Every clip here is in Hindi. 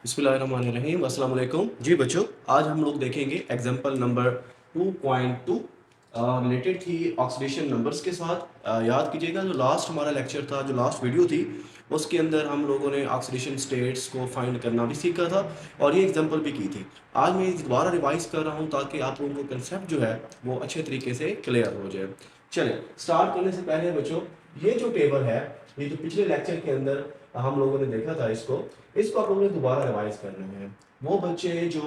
बिस्मिल्लाहिर्रहमानिर्रहीम अस्सलाम वालेकुम। जी बच्चों, आज हम लोग देखेंगे एग्जाम्पल नंबर 2.2 रिलेटेड थी ऑक्सीडेशन नंबर्स के साथ। याद कीजिएगा जो लास्ट हमारा लेक्चर था, जो लास्ट वीडियो थी, उसके अंदर हम लोगों ने ऑक्सीडेशन स्टेट्स को फाइंड करना भी सीखा था और ये एग्जाम्पल भी की थी। आज मैं दोबारा रिवाइज कर रहा हूँ ताकि आप लोगों को कंसेप्ट जो है वो अच्छे तरीके से क्लियर हो जाए। चलिए स्टार्ट करने से पहले बच्चों, ये जो टेबल है, ये जो पिछले लेक्चर के अंदर हम लोगों ने देखा था, इसको आप लोगों ने दोबारा रिवाइज करना है। वो बच्चे जो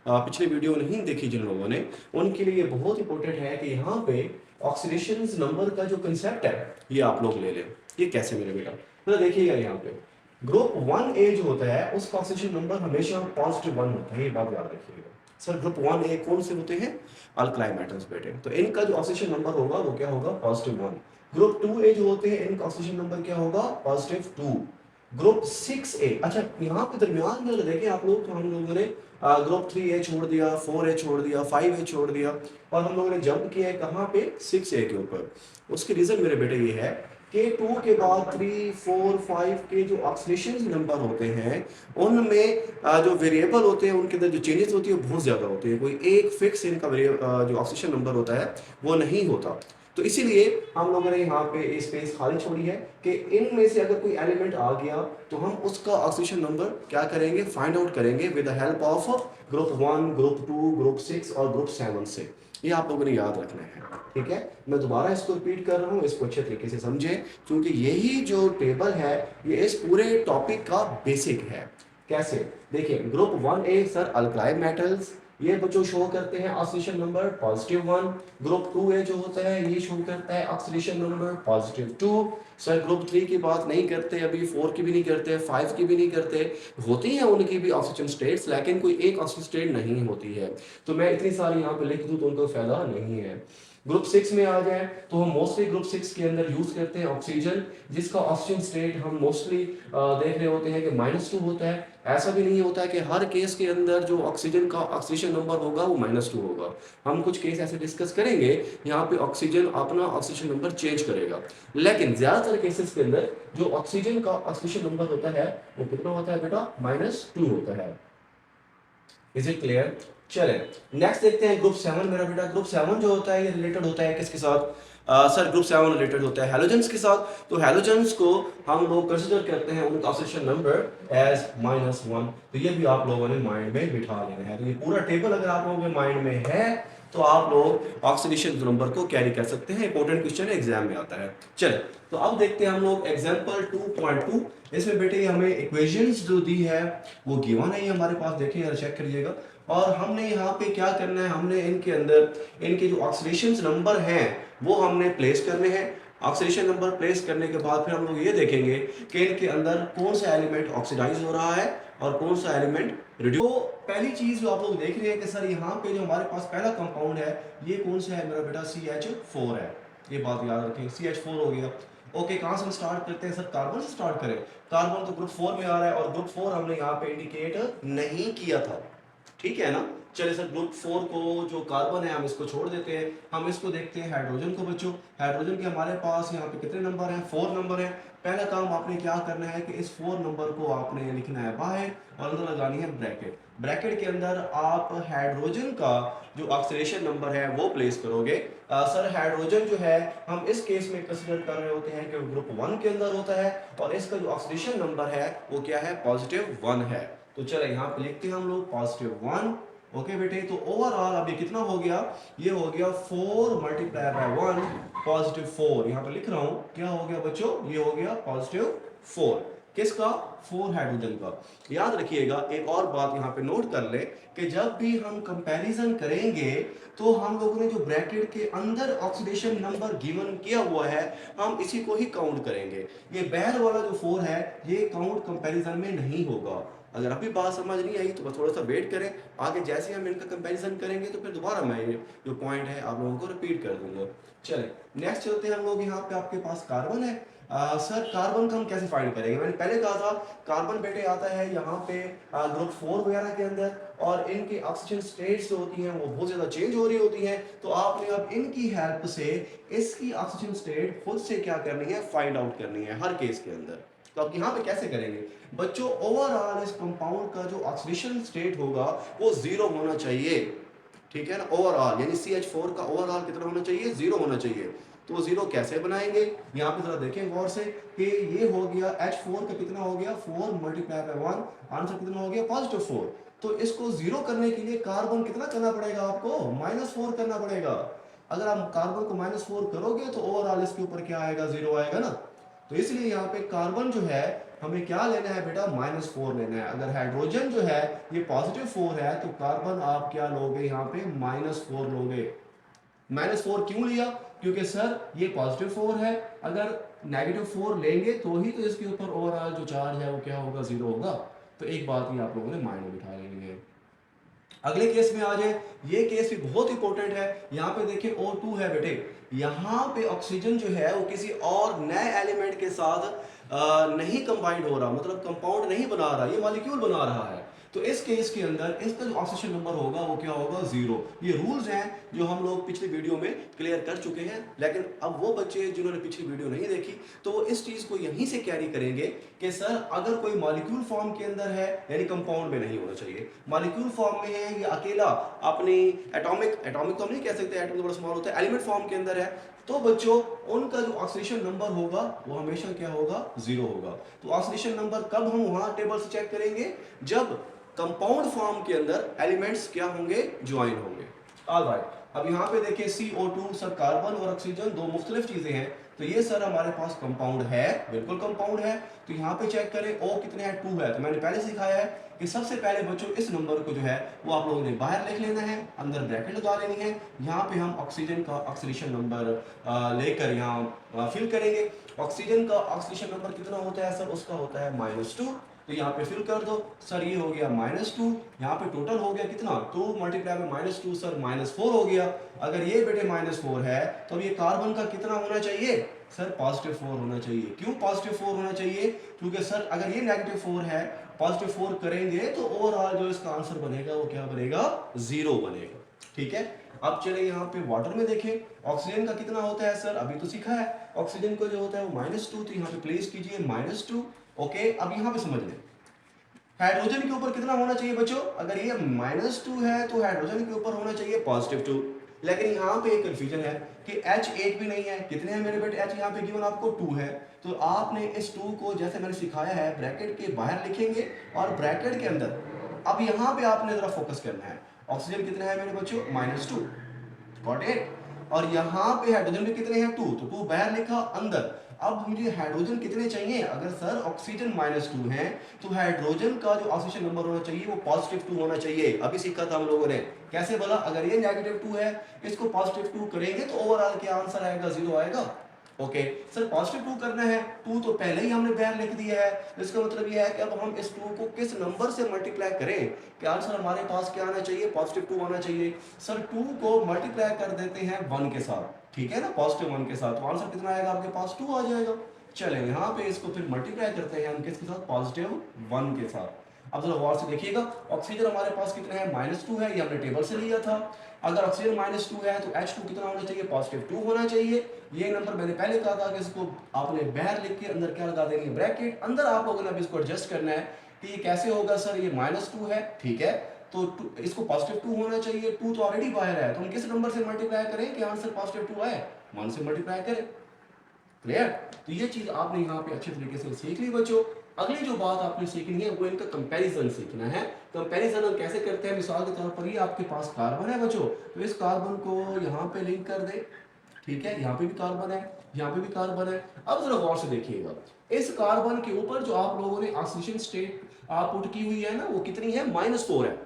पिछले वीडियो नहीं देखी जिन लोगों ने, उनके लिए बहुत इंपॉर्टेंट है कि यहाँ पे ऑक्सीडेशन नंबर का जो कंसेप्ट है ये आप लोग ले लें। ये कैसे मेरे बेटा, तो देखिएगा यहाँ पे ग्रुप 1A जो होता है उसका ऑक्सीडेशन नंबर हमेशा +1 होता है, ये बात याद रखिएगा। सर ग्रुप 1A कौन से होते हैं? अल्कलाइन मेटल्स बेटे, तो इनका जो ऑक्सीडेशन नंबर होगा वो क्या होगा? +1। ग्रुप 2A जो होते हैं इनका ऑक्सीडेशन नंबर क्या होगा? +2। ग्रुप 6A, अच्छा यहाँ पे दरमियान में अगर देखें आप लोग, तो हम लोगों ने ग्रुप 3A छोड़ दिया, 4A छोड़ दिया, 5A छोड़ दिया और हम लोगों ने जंप किया है कहाँ पे? 6A के ऊपर। उसकी रीजन मेरे बेटे ये है कि 2 के बाद 3, 4, 5 के जो ऑक्सीडेशन नंबर होते हैं उनमें जो वेरिएबल होते हैं उनके अंदर जो चेंजेस होती है वो बहुत ज़्यादा होती है। कोई एक फिक्स इनका जो ऑक्सीडेशन नंबर होता है वो नहीं होता। तो इसीलिए हम लोगों ने यहाँ पे स्पेस खाली छोड़ी है कि इनमें से अगर कोई एलिमेंट आ गया तो हम उसका ऑक्सीडेशन नंबर क्या करेंगे? फाइंड आउट करेंगे with the help of group 1, group 2, group 6 और ग्रुप 7 से। ये आप लोगों ने याद रखना है, ठीक है? मैं दोबारा इसको रिपीट कर रहा हूँ, इसको अच्छे तरीके से समझें, क्योंकि यही जो टेबल है ये इस पूरे टॉपिक का बेसिक है। कैसे? देखिए group 1A sir alkaline metals, ये बच्चों शो करते हैं ऑक्सीडेशन नंबर +1। ग्रुप 2A जो होता है ये शो करता है ऑक्सीडेशन नंबर +2। सर ग्रुप 3 की बात नहीं करते, अभी 4 की भी नहीं करते, 5 की भी नहीं करते। होती हैं उनकी भी ऑक्सीजन स्टेट्स, लेकिन कोई एक ऑक्सीजन स्टेट नहीं होती है। तो मैं इतनी सारी यहाँ पे लिख दूँ तो उनको फायदा नहीं है। ग्रुप 6 में आ जाए तो हम मोस्टली ग्रुप 6 के अंदर यूज करते हैं ऑक्सीजन, जिसका ऑक्सीजन स्टेट हम मोस्टली देख रहे होते हैं कि -2 होता है। ऐसा भी नहीं होता है कि हर केस के अंदर जो ऑक्सीजन का ऑक्सीजन नंबर होगा वो -2 होगा। हम कुछ केस ऐसे डिस्कस करेंगे यहाँ पे ऑक्सीजन अपना ऑक्सीजन नंबर चेंज करेगा, लेकिन ज्यादातर केसेस के अंदर जो ऑक्सीजन का ऑक्सीजन नंबर होता है वो कितना होता है बेटा? -2 होता है। Is it clear? चले नेक्स्ट देखते हैं ग्रुप 7 मेरा बेटा। ग्रुप 7 जो होता है ये रिलेटेड होता है किसके साथ? सर ग्रुप 7 रिलेटेड होता है हैलोजेंस के साथ। तो हैलोजेंस को हम लोग कंसीडर करते हैं उनका ऑक्सीडेशन नंबर एज -1। तो ये भी आप लोगों ने माइंड में बिठा लेना है। तो ये पूरा टेबल अगर आप लोगों के माइंड में है तो आप लोग ऑक्सीडेशन नंबर को कैरी कर सकते हैं। इंपॉर्टेंट क्वेश्चन एग्जाम में आता है। चले तो अब देखते हैं हम लोग एग्जांपल 2.2। इसमें बेटे हमें इक्वेशंस जो दी है वो गिवन है, ये हमारे पास देखिए यार, चेक करिएगा। और हमने यहाँ पे क्या करना है, हमने इनके अंदर इनके जो ऑक्सीडेशन नंबर हैं वो हमने प्लेस करने हैं। ऑक्सीडेशन नंबर प्लेस करने के बाद फिर हम लोग ये देखेंगे कि इनके अंदर कौन सा एलिमेंट ऑक्सीडाइज हो रहा है और कौन सा एलिमेंट रिड्यूस। तो पहली चीज जो आप लोग देख रहे हैं कि सर यहाँ पे जो हमारे पास पहला कंपाउंड है ये कौन सा है मेरा बेटा? CH4 है। ये बात याद रखिए, CH4 हो गया। ओके, कहाँ से हम स्टार्ट करते हैं? सर कार्बन से स्टार्ट करें। कार्बन तो ग्रुप 4 में आ रहा है और ग्रुप 4 हमने यहाँ पे इंडिकेट नहीं किया था, ठीक है ना? चलिए सर ग्रुप 4 को जो कार्बन है हम इसको छोड़ देते हैं, हम इसको देखते हैं हाइड्रोजन को। बच्चों हाइड्रोजन के हमारे पास यहाँ पे कितने नंबर हैं? 4 नंबर हैं। पहला काम आपने क्या करना है कि इस 4 नंबर को आपने लिखना है बाहर और अंदर लगानी है ब्रैकेट। ब्रैकेट के अंदर आप हाइड्रोजन का जो ऑक्सीडेशन नंबर है वो प्लेस करोगे। सर हाइड्रोजन जो है हम इस केस में कंसीडर कर रहे होते हैं कि ग्रुप 1 के अंदर होता है और इसका जो ऑक्सीडेशन नंबर है वो क्या है? +1 है। तो चलो यहाँ पे लिखते हैं हम लोग +1। ओके बेटे, तो ओवरऑल अभी कितना हो गया? ये हो गया 4 × 1 +4। यहाँ पे लिख रहा हूँ क्या हो गया बच्चों? ये हो गया +4। किसका? 4 हाइड्रोजन का। याद रखिएगा एक और बात यहाँ पे नोट कर ले कि जब भी हम कंपैरिजन करेंगे तो हम लोगों ने जो ब्रैकेट के अंदर ऑक्सीडेशन नंबर गिवन किया हुआ है हम इसी को ही काउंट करेंगे। ये बाहर वाला जो 4 है ये काउंट कंपैरिजन में नहीं होगा। अगर अभी बात समझ नहीं आई तो बस थोड़ा सा वेट करें, आगे जैसे हम इनका कंपैरिजन करेंगे तो फिर दोबारा मैं ये जो पॉइंट है आप लोगों को रिपीट कर दूंगा। चले नेक्स्ट चलते हैं हम लोग। यहाँ पे आपके पास कार्बन है। सर कार्बन का हम कैसे फाइंड करेंगे? मैंने पहले कहा था कार्बन बेटे आता है यहाँ पे ग्रुप 4 वगैरह के अंदर और इनकी ऑक्सीजन स्टेट्स जो होती हैं वो बहुत ज़्यादा चेंज हो रही होती हैं। तो आपने अब इनकी हेल्प से इसकी ऑक्सीजन स्टेट खुद से क्या करनी है? फाइंड आउट करनी है हर केस के अंदर। तो आप यहाँ पे कैसे करेंगे बच्चों, ओवरऑल इस कंपाउंड का जो ऑक्सीडेशन स्टेट होगा वो जीरो होना चाहिए, ठीक है ना। ओवरऑल यानी CH4 का ओवरऑल कितना होना चाहिए, जीरो होना चाहिए। तो वो जीरो कैसे बनाएंगे, यहाँ पे जरा देखें गौर से कि ये हो गया H4 का कितना हो गया 4 मल्टीप्लाई बाय 1, आंसर कितना हो गया +4। तो इसको जीरो करने के लिए कार्बन कितना करना पड़ेगा आपको, -4 करना पड़ेगा। अगर आप कार्बन को -4 करोगे तो ओवरऑल इसके ऊपर क्या आएगा, जीरो आएगा ना। तो इसलिए यहाँ पे कार्बन जो है हमें क्या लेना है बेटा, -4 लेना है। अगर हाइड्रोजन जो है ये +4 है तो कार्बन आप क्या लोगे यहाँ पे -4 लोगे। -4 क्यों लिया, क्योंकि सर ये +4 है, अगर -4 लेंगे तो ही तो इसके ऊपर ओवरऑल जो चार्ज है वो क्या होगा, जीरो होगा। तो एक बात ही आप लोगों ने माइंड में बिठा लेनी है। अगले केस में आ जाए, ये केस भी बहुत इंपॉर्टेंट है। यहाँ पे देखिए O2 है बेटे, यहाँ पे ऑक्सीजन जो है वो किसी और नए एलिमेंट के साथ नहीं कंबाइंड हो रहा, मतलब कंपाउंड नहीं बना रहा, ये मॉलिक्यूल बना रहा है। तो इस केस के अंदर इसका जो ऑक्सीजन नंबर होगा वो क्या होगा, जीरो। ये रूल्स हैं जो हम लोग पिछली वीडियो में क्लियर कर चुके हैं, लेकिन अब वो बच्चे जिन्होंने पिछली वीडियो नहीं देखी तो वो इस चीज को यहीं से कैरी करेंगे कि सर अगर कोई मॉलिक्यूल फॉर्म के अंदर है, यानी कंपाउंड में नहीं होना चाहिए, मॉलिक्यूल फॉर्म में है, ये अकेला अपनी एटॉमिक तो हम नहीं कह सकते, एटम तो बड़ा स्मॉल होता है, एलिमेंट फॉर्म के अंदर है, तो बच्चों उनका जो ऑक्सीडेशन नंबर होगा वो हमेशा क्या होगा, जीरो होगा। तो ऑक्सीडेशन नंबर कब हम वहां टेबल से चेक करेंगे, जब कंपाउंड फॉर्म के अंदर एलिमेंट्स क्या होंगे, ज्वाइन होंगे। ऑलराइट, अब यहाँ पे देखिए CO2, सर कार्बन और ऑक्सीजन दो मुख्तलिफ चीजें हैं, तो ये सर हमारे पास कंपाउंड है, बिल्कुल कंपाउंड है। तो यहाँ पे चेक करें O कितने हैं, 2 है। तो मैंने पहले सिखाया है कि सबसे पहले बच्चों इस नंबर को जो है वो आप लोगों ने बाहर लिख लेना है, अंदर ब्रैकेट लगा लेनी है। यहाँ पे हम ऑक्सीजन का ऑक्सीडेशन नंबर लेकर यहाँ फिल करेंगे। ऑक्सीजन का ऑक्सीडेशन नंबर कितना होता है सर, उसका होता है -2। तो यहाँ पे फिल कर दो सर, ये हो गया -2, यहाँ पे टोटल हो गया कितना, 2 मल्टीप्लाई बाय -2 सर -4 हो गया। अगर ये बेटे -4 है तो ये कार्बन का कितना होना चाहिए सर, +4 होना चाहिए। क्यों +4 होना चाहिए, क्योंकि सर अगर ये -4 है, +4 करेंगे तो ओवरऑल जो इसका आंसर बनेगा वो क्या बनेगा, जीरो बनेगा। ठीक है, अब चले यहाँ पे वाटर में देखें, ऑक्सीजन का कितना होता है सर, अभी तो सीखा है, ऑक्सीजन का जो होता है वो -2, तो यहाँ पे प्लेस कीजिए -2। ओके, अब यहाँ पे समझ लें हाइड्रोजन के ऊपर कितना होना चाहिए बच्चों, अगर ये -2 है तो हाइड्रोजन के ऊपर होना चाहिए +2। लेकिन यहाँ पे एक कंफ्यूजन है कि H एक भी नहीं है, कितने हैं मेरे बेटे H, यहाँ पे गिवन आपको 2 है। तो आपने इस 2 को जैसे मैंने सिखाया है ब्रैकेट के बाहर लिखेंगे और ब्रैकेट के अंदर अब यहाँ पे आपने जरा फोकस करना है, ऑक्सीजन कितना है मेरे बच्चों, -2, गॉट इट। और यहाँ पे हाइड्रोजन में कितने हैं, 2, तो 2 बाहर लिखा, अंदर। अब मुझे हाइड्रोजन कितने चाहिए, अगर सर ऑक्सीजन -2 है तो हाइड्रोजन का जो ऑक्सीजन नंबर होना चाहिए वो +2 होना चाहिए। अभी सीखा था हम लोगों ने, कैसे बोला, अगर ये -2 है इसको +2 करेंगे तो ओवरऑल क्या आंसर आएगा, जीरो आएगा। ओके सर, +2 करना है, 2 तो पहले ही हमने बाहर लिख दिया है, इसका मतलब ये है कि अब हम इस 2 को किस नंबर से मल्टीप्लाई करें कि आंसर हमारे पास क्या आना चाहिए, +2 आना चाहिए। सर 2 को मल्टीप्लाई कर देते हैं 1 के साथ, ठीक है ना, +1 के साथ, तो आंसर कितना आएगा आपके पास, 2 आ जाएगा। चलें यहाँ पे इसको फिर मल्टीप्लाई करते हैं हम किसके साथ, +1 के साथ। अब जरा गौर से देखिएगा, ऑक्सीजन हमारे पास कितना है, -2 है, ये हमने टेबल से लिया था। अगर ऑक्सीजन -2 है तो H2 कितना होना चाहिए, +2 होना चाहिए। ये नंबर मैंने पहले कहा था कि इसको आपने बाहर लिख के अंदर क्या लगा देंगे, ब्रैकेट। अंदर आप लोगों ने अब इसको एडजस्ट करना है कि ये कैसे होगा सर, ये -2 है, ठीक है, तो इसको +2 होना चाहिए, 2 तो ऑलरेडी बाहर है, तो हम किस नंबर से मल्टीप्लाई करें कि आंसर +2 आए, 1 से मल्टीप्लाई करें। क्लियर, तो ये चीज आपने यहाँ पे अच्छे तरीके से सीख ली बच्चों। अगली जो बात आपने सीखनी है वो इनका कंपैरिजन सीखना है। कंपैरिजन हम कैसे करते हैं, मिसाल के तौर पर ये आपके पास कार्बन है बच्चों, तो इस कार्बन को यहाँ पे लिंक कर दे, ठीक है, यहाँ पे भी कार्बन है, यहाँ पे भी कार्बन है। अब जरा गौर से देखिएगा, इस कार्बन के ऊपर जो आप लोगों ने ऑक्सीडेशन स्टेट आप पुट की हुई है ना, वो कितनी है, -4 है,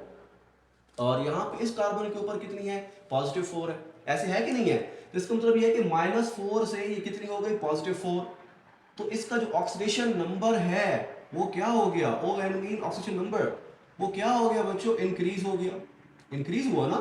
और यहाँ पे इस कार्बन के ऊपर कितनी है, +4 है। ऐसे है कि नहीं है, तो इसका मतलब ये है कि -4 से ये कितनी हो गई, +4। तो इसका जो ऑक्सीडेशन नंबर है वो क्या हो गया, ON मीन ऑक्सीडेशन नंबर, वो क्या हो गया बच्चों, इंक्रीज हो गया, इंक्रीज हुआ ना।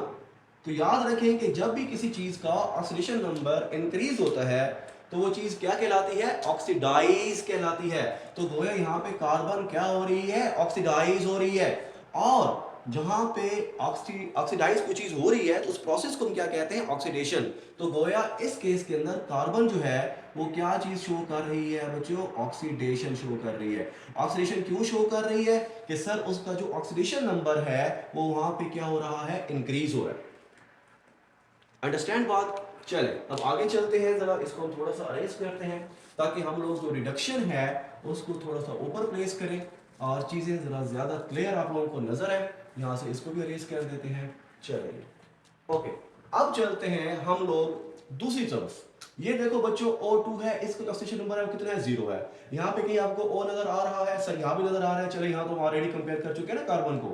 तो याद रखें कि जब भी किसी चीज का ऑक्सीडेशन नंबर इंक्रीज होता है तो वो चीज क्या कहलाती है, ऑक्सीडाइज कहलाती है। तो गोया यहाँ पे कार्बन क्या हो रही है, ऑक्सीडाइज हो रही है। और जहां पे ऑक्सीडाइज कोई चीज हो रही है तो उस प्रोसेस को हम क्या कहते हैं, ऑक्सीडेशन। तो गोया इस केस के अंदर कार्बन जो है वो क्या चीज शो कर रही है बच्चों, ऑक्सीडेशन शो कर रही है। ऑक्सीडेशन क्यों शो कर रही है कि सर उसका जो ऑक्सीडेशन नंबर है वो वहां पे क्या हो रहा है, इंक्रीज हो रहा है। अंडरस्टैंड बात। चले अब आगे चलते हैं, जरा इसको हम थोड़ा सा अरेंज करते हैं ताकि हम लोग जो रिडक्शन है उसको थोड़ा सा ऊपर प्लेस करें और चीज़ें ज़रा ज़्यादा क्लियर आप लोगों को नज़र है। यहाँ से इसको भी अरेंज कर देते हैं। चलिए ओके, अब चलते हैं हम लोग दूसरी तरफ। ये देखो बच्चों O2 है, इसका ऑक्सीजन नंबर है कितना है, 0 है। यहाँ पे कहीं आपको O नजर आ रहा है, सर यहाँ भी नजर आ रहा है। चलो यहाँ तो हम ऑलरेडी कंपेयर कर चुके हैं ना कार्बन को,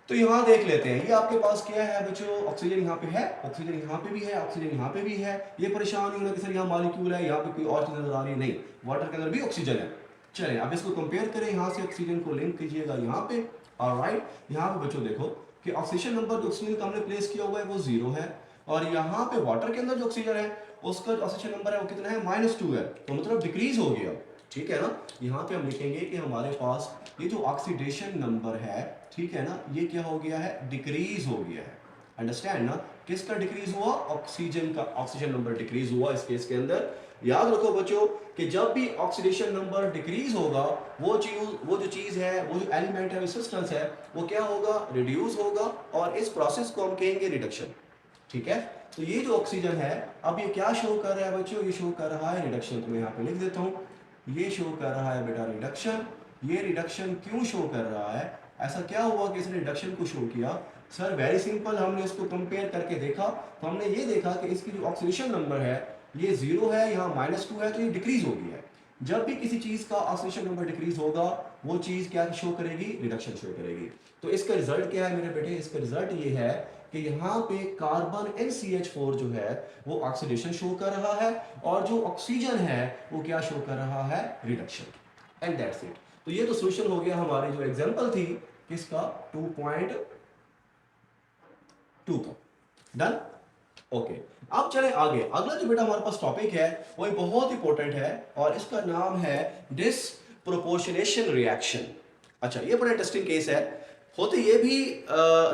तो यहाँ देख लेते हैं। ये आपके पास क्या है बच्चों, ऑक्सीजन यहाँ पे है, ऑक्सीजन यहाँ पे भी है, ऑक्सीजन यहाँ पे भी है। ये परेशान नहीं होना कि सर यहाँ मॉलिक्यूल है, यहाँ पे कोई और चीज नजर आ रही है, नहीं, वाटर के अंदर भी ऑक्सीजन है। चलिए अब इसको कंपेयर करें, यहाँ से ऑक्सीजन को लिंक कीजिएगा यहाँ पे। ऑलराइट, यहाँ पे बच्चों देखो कि ऑक्सीजन नंबर जो ऑक्सीजन का हमने प्लेस किया हुआ है वो 0 है, और यहाँ पे वाटर के अंदर जो ऑक्सीजन है उसका जो ऑक्सीजन नंबर है वो कितना है, -2 है, तो मतलब डिक्रीज हो गया। ठीक है ना, यहाँ पे हम लिखेंगे कि हमारे पास ये जो ऑक्सीडेशन नंबर है, ठीक है ना, ये क्या हो गया है, डिक्रीज हो गया है। अंडरस्टैंड ना, किसका डिक्रीज हुआ, ऑक्सीजन का, ऑक्सीजन नंबर डिक्रीज हुआ इस केस के अंदर। याद रखो बच्चों कि जब भी ऑक्सीडेशन नंबर डिक्रीज होगा वो जो चीज है, वो जो एलिमेंट है, वो सब्सटेंस है, वो क्या होगा, रिड्यूस होगा, और इस प्रोसेस को हम कहेंगे रिडक्शन। ठीक है, तो ये जो ऑक्सीजन है अब ये क्या शो कर रहा है बच्चों, ये शो कर रहा है रिडक्शन। तो मैं यहाँ पे लिख देता हूँ, ये शो कर रहा है बेटा रिडक्शन। ये रिडक्शन क्यों शो कर रहा है, ऐसा क्या हुआ कि इसने रिडक्शन को शो किया। सर वेरी सिंपल, हमने इसको कंपेयर करके देखा तो हमने ये देखा कि इसकी जो ऑक्सीडेशन नंबर है ये 0 है, यहाँ -2 है, तो ये डिक्रीज हो गया है। जब भी किसी चीज का ऑक्सीडेशन नंबर डिक्रीज होगा वो चीज क्या शो करेगी, रिडक्शन शो करेगी। तो इसका रिजल्ट क्या है मेरे बेटे, इसका रिजल्ट ये है कि यहाँ पे कार्बन NCH4 जो है वो ऑक्सीडेशन शो कर रहा है, और जो ऑक्सीजन है वो क्या शो कर रहा है, रिडक्शन। And that's it. तो ये तो सोल्यूशन हो गया हमारी जो एग्जांपल थी किसका, 2.2 का। डन। ओके, अब चले आगे। अगला जो बेटा हमारे पास टॉपिक है वो एक बहुत इंपॉर्टेंट है और इसका नाम है डिसप्रोपोर्शनेशन रिएक्शन। अच्छा, ये बड़ा इंटरेस्टिंग केस है, होते ये भी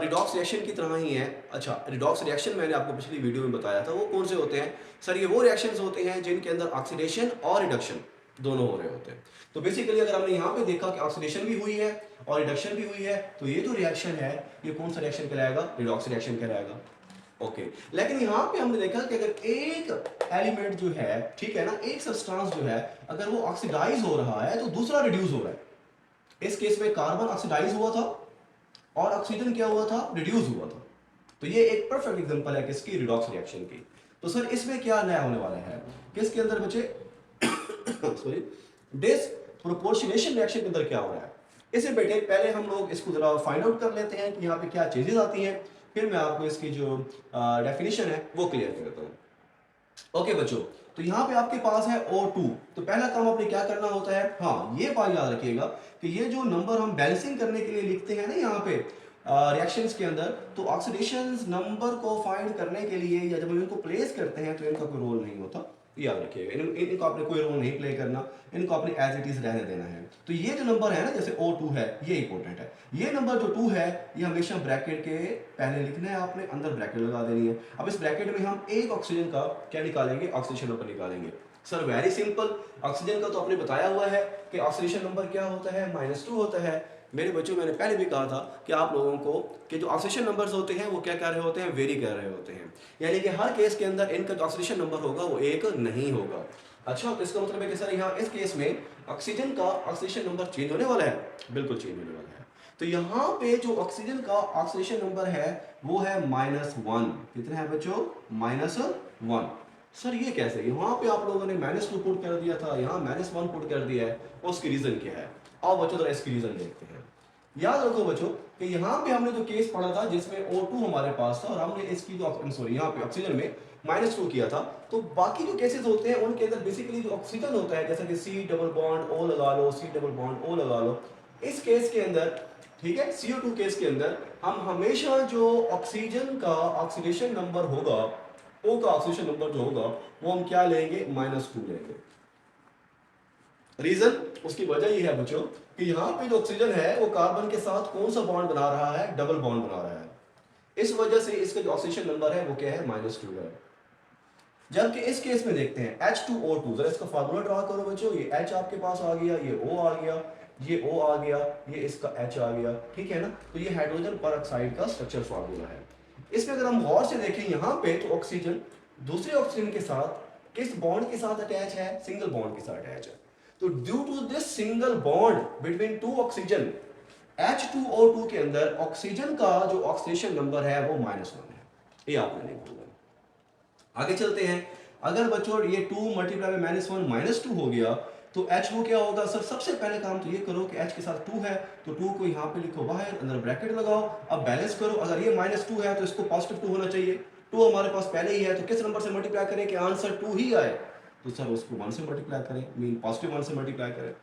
रिडॉक्स रिएक्शन की तरह ही है। अच्छा, रिडॉक्स रिएक्शन मैंने आपको पिछली वीडियो में बताया था, वो कौन से होते हैं सर, ये वो रिएक्शंस होते हैं जिनके अंदर ऑक्सीडेशन और रिडक्शन दोनों हो रहे होते हैं। तो बेसिकली अगर हमने यहाँ पे देखा कि ऑक्सीडेशन भी हुई है और रिडक्शन भी हुई है, तो ये जो रिएक्शन है ये कौन सा रिएक्शन कहलाएगा, रिडॉक्स रिएक्शन कहलाएगा। ओके, लेकिन यहाँ पे हमने देखा कि अगर एक एलिमेंट जो है, ठीक है ना, एक सब्सटेंस जो है अगर वो ऑक्सीडाइज हो रहा है तो दूसरा रिड्यूस हो रहा है। इस केस में कार्बन ऑक्सीडाइज हुआ था और ऑक्सीजन क्या हुआ था, रिड्यूस हुआ था। तो ये एक परफेक्ट एग्जांपल है किसकी, रिडॉक्स रिएक्शन की। तो सर इसमें क्या नया होने वाला है, किसके अंदर बच्चे सॉरी, डिसप्रोपोर्शनेशन रिएक्शन के अंदर क्या हो रहा है। इसे बेटे पहले हम लोग इसको जरा फाइंड आउट कर लेते हैं कि यहाँ पे क्या चीजें आती हैं, फिर मैं आपको इसकी जो डेफिनेशन है वो क्लियर कर देता हूँ। ओके बच्चों, तो यहाँ पे आपके पास है O2। तो पहला काम आपने क्या करना होता है, हाँ ये बात याद रखिएगा कि ये जो नंबर हम बैलेंसिंग करने के लिए लिखते हैं ना यहाँ पे रिएक्शंस के अंदर, तो ऑक्सीडेशन नंबर को फाइंड करने के लिए या जब हम इनको प्लेस करते हैं तो इनका कोई रोल नहीं होता, याद रखिएगा। इनको आपने कोई रोल नहीं प्ले करना, इनको आपने एज इट इज रहने देना है। तो ये जो नंबर है ना, जैसे O2 है, ये इंपॉर्टेंट है। ये नंबर जो 2 है ये हमेशा ब्रैकेट के पहले लिखना है आपने, अंदर ब्रैकेट लगा देनी है। अब इस ब्रैकेट में हम एक ऑक्सीजन का क्या निकालेंगे, ऑक्सीडेशन नंबर निकालेंगे। सर वेरी सिंपल, ऑक्सीजन का तो आपने बताया हुआ है कि ऑक्सीडेशन नंबर क्या होता है, -2 होता है। मेरे बच्चों मैंने पहले भी कहा था कि आप लोगों को कि जो ऑक्सीडेशन नंबर्स होते हैं वो क्या कर रहे होते हैं, वेरी कर रहे होते हैं, यानी कि हर केस के अंदर इनका जो ऑक्सीडेशन नंबर होगा वो एक नहीं होगा। अच्छा, तो इसका मतलब है कि सर यहाँ इस केस में ऑक्सीजन का ऑक्सीडेशन नंबर चेंज होने वाला है, बिल्कुल चेंज होने वाला है। तो यहाँ पे जो ऑक्सीजन का ऑक्सीडेशन नंबर है वो है -1। कितना है बच्चों, -1। सर ये कैसे, यहाँ पे आप लोगों ने -2 पुट कर दिया था, यहाँ -1 पुट कर दिया है, उसकी रीजन क्या है। आओ बच्चों जरा इसकी रीजन देखते हैं। याद रखो बच्चों कि यहाँ पे हमने जो केस पढ़ा था जिसमें O2 हमारे पास था और हमने इसकी जो सॉरी यहाँ पे ऑक्सीजन में -2 किया था, तो बाकी जो केसेस होते हैं उनके अंदर बेसिकली जो ऑक्सीजन होता है, जैसा कि C डबल बॉन्ड O लगा लो, C डबल बॉन्ड O लगा लो, इस केस के अंदर, ठीक है, CO2 केस के अंदर हम हमेशा जो ऑक्सीजन का ऑक्सीडेशन नंबर होगा, O का ऑक्सीडेशन नंबर जो होगा वो हम क्या लेंगे, -2 लेंगे। रीजन, उसकी वजह ये है बच्चों कि यहाँ पे जो ऑक्सीजन है वो कार्बन के साथ कौन सा बॉन्ड बना रहा है, डबल बॉन्ड बना रहा है। इस वजह से इसका जो ऑक्सीजन नंबर है वो क्या है, -2 है। जबकि इस केस में देखते हैं H2O2, जरा इसका फार्मूला ड्रा करो बच्चों। ये H आपके पास आ गया, ये O आ गया, ये O आ गया, ये इसका H आ गया, ठीक है ना। तो ये हाइड्रोजन पर ऑक्साइड का स्ट्रक्चर फार्मूला है। इसमें अगर हम गौर से देखें यहाँ पे, तो ऑक्सीजन दूसरे ऑक्सीजन के साथ किस बॉन्ड के साथ अटैच है, सिंगल बॉन्ड के साथ अटैच है। तो due to this single bond between two oxygen, H2O2 के अंदर ऑक्सीजन का जो ऑक्सीडेशन नंबर है वो -1 है। ये आपने नहीं भूलना। आगे चलते हैं। अगर बच्चों ये 2 मल्टीप्लाई बाय -1 -2 हो गया तो H2 क्या होगा सर। सबसे पहले काम तो ये करो कि H के साथ 2 है तो 2 को यहाँ पे लिखो बाहर, अंदर ब्रैकेट लगाओ। अब बैलेंस करो, अगर ये -2 है तो इसको +2 होना चाहिए। 2 हमारे पास पहले ही है तो किस नंबर से मल्टीप्लाई करें कि आंसर 2 ही आए, तो सर उसको 1 से मल्टीप्लाई करें, मीन +1 से मल्टीप्लाई करें।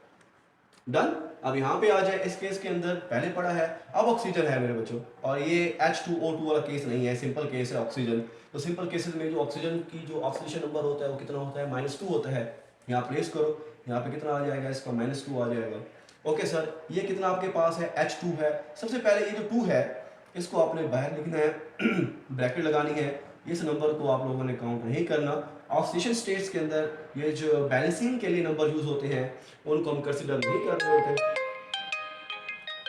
डन। अब यहाँ पे आ जाए, इस केस के अंदर पहले पड़ा है, अब ऑक्सीजन है मेरे बच्चों, और ये H2O2 वाला केस नहीं है, सिंपल केस है ऑक्सीजन। तो सिंपल केसेस में जो ऑक्सीजन की जो ऑक्सीडेशन नंबर होता है वो कितना होता है, -2 होता है। यहाँ प्लेस करो, यहाँ पे कितना आ जाएगा, इसका -2 आ जाएगा। ओके सर, ये कितना आपके पास है, H2 है। सबसे पहले ये जो 2 है इसको आपने बाहर लिखना है, ब्रैकेट लगानी है। इस नंबर को आप लोगों ने काउंट नहीं करना। ऑक्सीडेशन स्टेट्स के अंदर ये जो बैलेंसिंग के लिए नंबर यूज होते हैं उनको हम कंसीडर नहीं कर रहे होते।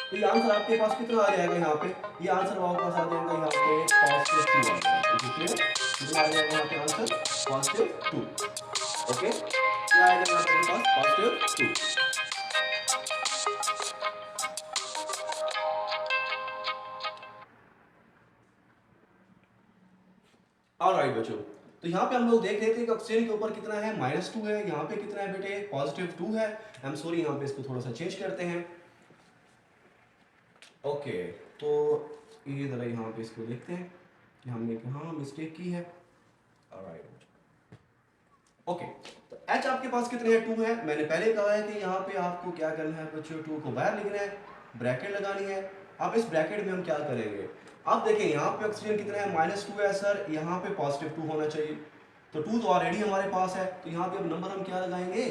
तो ये आंसर आपके पास कितना आ जाएगा यहाँ पे, ये आंसर आपके पास आ जाएगा यहाँ पे +2 आ जाएगा। कितना आ जाएगा यहाँ पे आंसर, +2। ओके, क्या आएगा यहाँ पे पास, +2। ऑलराइट बच्चों, तो यहाँ पे हम लोग देख रहे थे कि ऑक्सीजन के ऊपर कितना है, -2 है। यहाँ पे कितना है बेटे, +2 है। आई एम सॉरी, यहाँ पे इसको थोड़ा सा चेंज करते हैं। ओके, तो ये जरा यहाँ पे इसको देखते हैं कि हमने कहाँ मिस्टेक की है। ऑलराइट, ओके, तो H आपके पास कितने हैं, 2 है। मैंने पहले कहा है कि यहाँ पे आपको क्या करना है बच्चों, 2 को बाहर लिखना है, ब्रैकेट लगानी है। अब इस ब्रैकेट में हम क्या करेंगे, अब देखें यहाँ पे ऑक्सीजन कितना है, -2 है सर, यहाँ पे +2 होना चाहिए। तो 2 तो ऑलरेडी हमारे पास है, तो यहाँ पे अब नंबर हम क्या लगाएंगे,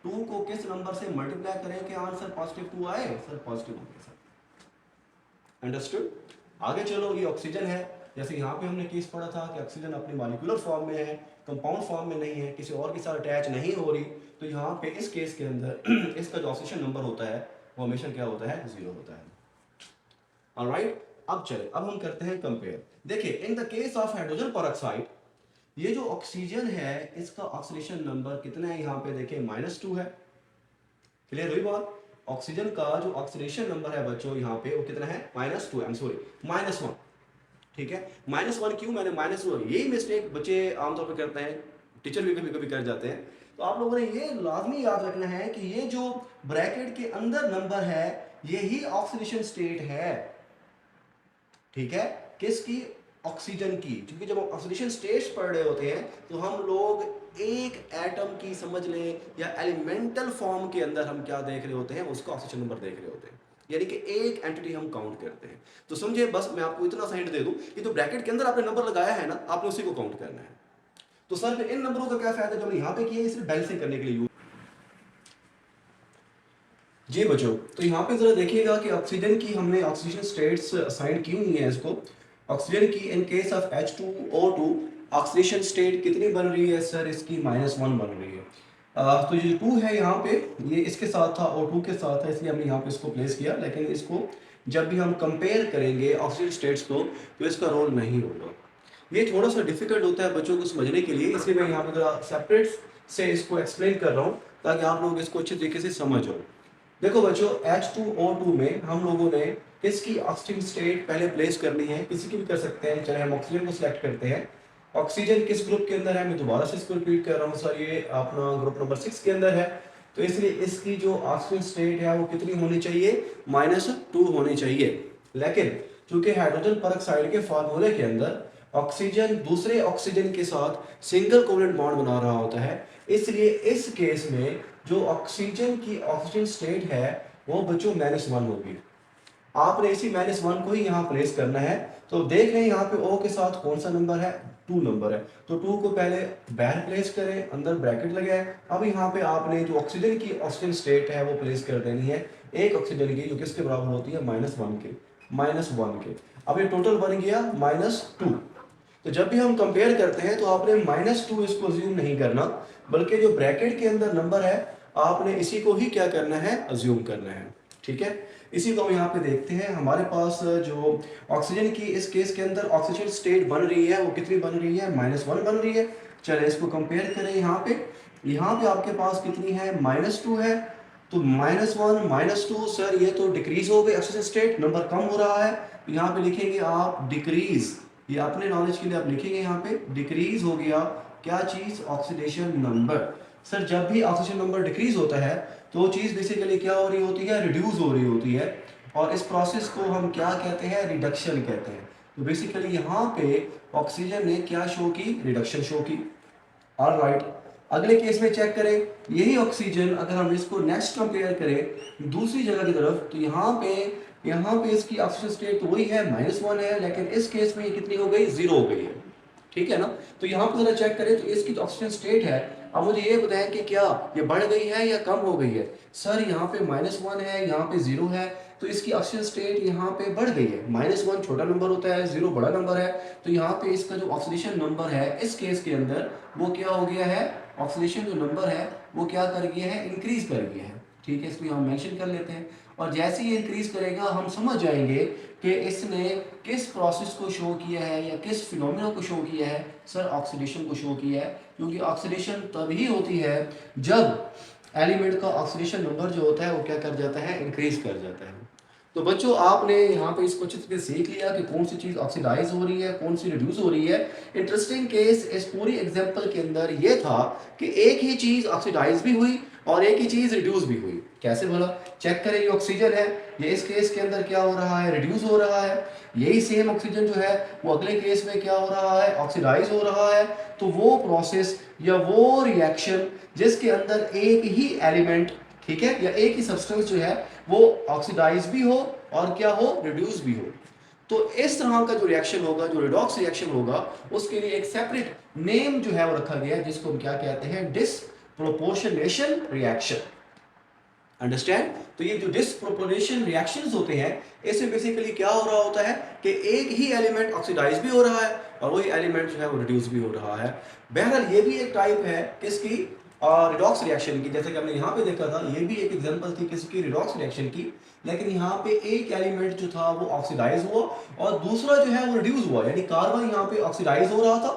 2 को किस नंबर से मल्टीप्लाई करें कि आंसर +2 आए, सर पॉजिटिव नंबर से। अंडरस्टूड। आगे चलो, ये ऑक्सीजन है। जैसे यहाँ पे हमने केस पढ़ा था कि ऑक्सीजन अपने मॉलिक्यूलर फॉर्म में है, कंपाउंड फॉर्म में नहीं है, किसी और के साथ अटैच नहीं हो रही। तो यहाँ पे इस केस के अंदर इसका जो ऑक्सीजन नंबर होता है वो हमेशा क्या होता है, 0 होता है। ऑलराइट, अब चले, अब हम करते हैं कंपेयर। देखिए, in the case of hydrogen peroxide, ये जो ऑक्सीजन है इसका ऑक्सीडेशन नंबर कितना है, यहाँ पे देखिए -2 है। क्लियर हुई बात। ऑक्सीजन का जो ऑक्सीडेशन नंबर है बच्चों यहाँ पे वो कितना है, -2, आई एम सॉरी, -1। ठीक है, -1 क्यों, मैंने -1, यही मिस्टेक बच्चे आमतौर पर करते हैं, टीचर भी कभी कभी कर जाते हैं। तो आप लोगों ने ये लाजमी याद रखना है कि ये जो ब्रैकेट के अंदर नंबर है यही ऑक्सीडेशन स्टेट है। ठीक है, किसकी, ऑक्सीजन की। क्योंकि जब हम ऑक्सीडेशन स्टेट्स पढ़ रहे होते हैं तो हम लोग एक एटम की समझ लें या एलिमेंटल फॉर्म के अंदर हम क्या देख रहे होते हैं, उसका ऑक्सीजन नंबर देख रहे होते हैं, यानी कि एक एंटिटी हम काउंट करते हैं। तो समझे, बस मैं आपको इतना सा हिंट दे दूं कि जो ब्रैकेट के अंदर आपने नंबर लगाया है ना, आपने उसी को काउंट करना है। तो सर इन नंबरों का क्या फायदा जो हमने यहाँ पे किया, सिर्फ बैलेंसिंग करने के लिए यूज। जी बच्चों, तो यहाँ पे जरा देखिएगा कि ऑक्सीजन की हमने ऑक्सीजन स्टेट्स असाइन की हुई है इसको। ऑक्सीजन की in case of H2O2 oxidation state कितनी बन रही है सर, इसकी -1 बन रही है। तो ये 2 है यहाँ पे, ये इसके साथ था, O2 के साथ था, इसलिए हमने यहाँ पे इसको प्लेस किया। लेकिन इसको जब भी हम कंपेयर करेंगे ऑक्सीजन स्टेट्स को तो इसका रोल नहीं होगा। ये थोड़ा सा डिफिकल्ट होता है बच्चों को समझने के लिए, इसलिए मैं यहाँ पे जरा सेपरेट से इसको एक्सप्लेन कर रहा हूँ ताकि आप लोग इसको अच्छे तरीके से समझ जाओ। देखो बच्चों, H2O2 में हम लोगों ने किसकी ऑक्सीजन स्टेट पहले प्लेस करनी है, किसी की भी कर सकते हैं, चले हम ऑक्सीजन को सिलेक्ट करते हैं। ऑक्सीजन किस ग्रुप के अंदर है, मैं दोबारा से इसको रिपीट कर रहा हूँ सर, ये अपना ग्रुप नंबर 6 के अंदर है। तो इसलिए इसकी जो ऑक्सीजन स्टेट है वो कितनी होनी चाहिए, -2 होनी चाहिए। लेकिन चूंकि हाइड्रोजन परऑक्साइड के फार्मूले के अंदर ऑक्सीजन दूसरे ऑक्सीजन के साथ सिंगल कोवलेंट बॉन्ड बना रहा होता है, इसलिए इस केस में जो ऑक्सीजन की ऑक्सीजन स्टेट है वो बच्चों -1 होगी। आपने इसी -1 को ही यहाँ प्लेस करना है। तो देख रहे हैं यहाँ पे O के साथ कौन सा नंबर है, 2 नंबर है, तो 2 को पहले बाहर प्लेस करें, अंदर ब्रैकेट लगाए। अब यहाँ पे आपने जो ऑक्सीजन की ऑक्सीजन स्टेट है वो प्लेस कर देनी है, एक ऑक्सीजन की, जो किसके बराबर होती है -1 के, -1 के। अब ये टोटल बन गया -2। तो जब भी हम कंपेयर करते हैं तो आपने -2 इसको अज्यूम नहीं करना, बल्कि जो ब्रैकेट के अंदर नंबर है आपने इसी को ही क्या करना है, अज्यूम करना है। ठीक है, इसी को हम यहाँ पे देखते हैं। हमारे पास जो ऑक्सीजन की इस केस के अंदर ऑक्सीजन स्टेट बन रही है वो कितनी बन रही है, -1 बन रही है। चलिए इसको कंपेयर करें। यहाँ पे आपके पास कितनी है, -2 है। तो -1 -2 सर ये तो डिक्रीज हो गई ऑक्सीजन स्टेट, नंबर कम हो रहा है। तो यहाँ पे लिखेंगे आप डिक्रीज, ये अपने नॉलेज के लिए आप लिखेंगे यहाँ पे डिक्रीज हो गया क्या चीज, ऑक्सीडेशन नंबर। सर जब भी ऑक्सीजन नंबर डिक्रीज होता है तो वो चीज बेसिकली क्या हो रही होती है, रिड्यूस हो रही होती है, और इस प्रोसेस को हम क्या कहते हैं, रिडक्शन कहते हैं। तो बेसिकली यहाँ पे ऑक्सीजन ने क्या शो की, रिडक्शन शो की। ऑलराइट, अगले केस में चेक करें, यही ऑक्सीजन अगर हम इसको नेक्स्ट कंपेयर करें दूसरी जगह की तरफ, तो यहाँ पे इसकी ऑक्सीजन स्टेट तो वही है, -1 है, लेकिन इस केस में ये कितनी हो गई, 0 हो गई है। ठीक है ना। तो यहाँ पे जरा चेक करें, तो इसकी जो ऑक्सीजन स्टेट है, अब मुझे ये बताएं कि क्या ये बढ़ गई है या कम हो गई है। सर यहाँ पे -1 है, यहाँ पे 0 है, तो इसकी ऑक्सीजन स्टेट यहाँ पे बढ़ गई है। -1 छोटा नंबर होता है, 0 बड़ा नंबर है, तो यहाँ पे इसका जो ऑक्सीडेशन नंबर है इस केस के अंदर वो क्या हो गया है, ऑक्सीडेशन जो नंबर है वो क्या कर गया है, इंक्रीज कर गया है। ठीक है, इसको हम मेंशन कर लेते हैं, और जैसे ही इंक्रीज करेगा हम समझ जाएंगे कि इसने किस प्रोसेस को शो किया है या किस फिनोमिना को शो किया है। सर ऑक्सीडेशन को शो किया है, क्योंकि ऑक्सीडेशन तभी होती है जब एलिमेंट का ऑक्सीडेशन नंबर जो होता है वो क्या कर जाता है, इंक्रीज कर जाता है। तो बच्चों आपने यहाँ पे इसको अच्छे तरीके से सीख लिया कि कौन सी चीज़ ऑक्सीडाइज हो रही है, कौन सी रिड्यूस हो रही है। इंटरेस्टिंग केस इस पूरी एग्जांपल के अंदर ये था कि एक ही चीज़ ऑक्सीडाइज भी हुई और एक ही चीज़ रिड्यूस भी हुई। कैसे बोला, चेक करें, ये ऑक्सीजन है, ये इस केस के अंदर क्या हो रहा है, रिड्यूस हो रहा है। यही सेम ऑक्सीजन जो है वो अगले केस में क्या हो रहा है, ऑक्सीडाइज हो रहा है। तो वो प्रोसेस या वो रिएक्शन जिसके अंदर एक ही एलिमेंट, ठीक है, या एक ही सब्सटेंस जो है वो ऑक्सीडाइज भी हो और क्या हो, रिड्यूस भी हो, तो इस तरह का जो रिएक्शन होगा, जो रिडॉक्स रिएक्शन होगा, उसके लिए एक सेपरेट नेम जो है वो रखा गया है, जिसको हम क्या कहते हैं, डिसप्रोपोर्शनेशन रिएक्शन। अंडरस्टैंड। तो ये जो डिसप्रोपोर्शनेशन रिएक्शंस होते हैं, इसमें बेसिकली क्या हो रहा होता है कि एक ही एलिमेंट ऑक्सीडाइज भी हो रहा है और वही एलिमेंट जो है वो रिड्यूस भी हो रहा है। बहरहाल ये भी एक टाइप है किसकी, रिडॉक्स रिएक्शन की। जैसे कि हमने यहाँ पे देखा था, ये भी एक एग्जांपल थी किसकी, रिडॉक्स रिएक्शन की। लेकिन यहाँ पे एक एलिमेंट जो था वो ऑक्सीडाइज हुआ और दूसरा जो है वो रिड्यूस हुआ, यानी कार्बन यहाँ पे ऑक्सीडाइज हो रहा था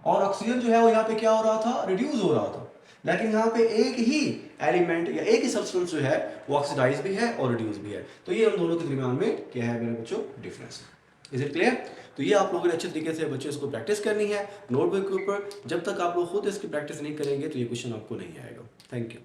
और ऑक्सीजन जो है वो यहाँ पे क्या हो रहा था, रिड्यूस हो रहा था। लेकिन यहाँ पे एक ही एलिमेंट या एक ही सब्सटेंस जो है वो ऑक्सीडाइज भी है और रिड्यूस भी है। तो ये हम दोनों के दरमियान में क्या है मेरे बच्चों, डिफरेंस है। Is it clear. तो ये आप लोगों ने अच्छे तरीके से बच्चों इसको प्रैक्टिस करनी है नोटबुक के ऊपर। जब तक आप लोग खुद इसकी प्रैक्टिस नहीं करेंगे तो ये क्वेश्चन आपको नहीं आएगा। Thank you.